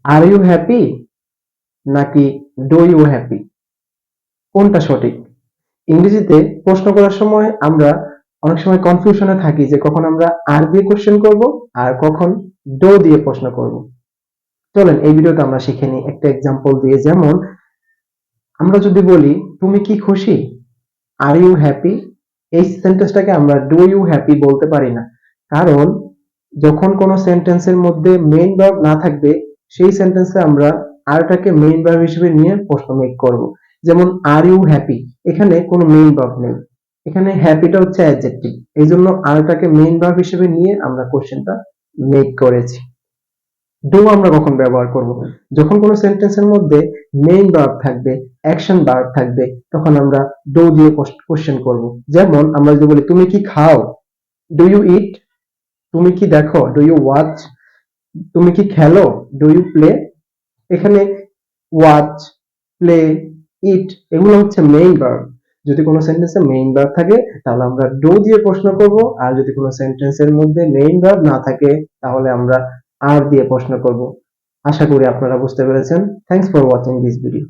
Are you happy নাকি do you happy, কোনটা সঠিক? ইংরেজিতে প্রশ্ন করার সময় আমরা অনেক সময় কনফিউশনে থাকি যে কখন আমরা আর দিয়ে কোশ্চেন করব আর কখন ডো দিয়ে প্রশ্ন করব। চলেন এই ভিডিওতে আমরা শিখে নিই একটা এক্সাম্পল দিয়ে। যেমন আমরা যদি বলি তুমি কি খুশি, আর ইউ হ্যাপি, এই সেন্টেন্সটাকে আমরা ডু ইউ হ্যাপি বলতে পারি না। কারণ যখন কোনো সেন্টেন্সের মধ্যে মেইন ভার্ব না থাকবে সেই সেন্টেন্সে আমরা আরটাকে মেইন ভার্ব হিসেবে নিয়ে প্রশ্ন মেক করব। যেমন আর ইউ হ্যাপি, এখানে কোনো মেইন ভার্ব নেই, এখানে হ্যাপিটা হচ্ছে অ্যাডজেক্টিভ, এই জন্য আরটাকে মেইন ভার্ব হিসেবে নিয়ে আমরা কোশ্চেনটা মেক করেছি। ডু আমরা কখন ব্যবহার করব? যখন কোনো সেন্টেন্সের মধ্যে মেইন ভার্ব থাকবে, অ্যাকশন ভার্ব থাকবে, তখন আমরা ডু দিয়ে কোশ্চেন করব। যেমন আমরা যদি বলি তুমি কি খাও, ডু ইউ ইট, তুমি কি দেখো, ডু ইউ ওয়াচ, তুমি কি খেলো, ডু ইউ প্লে। এখানে ওয়াচ, প্লে, ইট এগুলো হচ্ছে মেইন ভার্ব। যদি কোনো সেন্টেন্সে মেইন ভার্ব থাকে তাহলে আমরা ডু দিয়ে প্রশ্ন করব, আর যদি কোনো সেন্টেন্সের মধ্যে মেইন ভার্ব না থাকে তাহলে আমরা আর দিয়ে প্রশ্ন করব। আশা করি আপনারা বুঝতে পেরেছেন। Thanks for watching this video.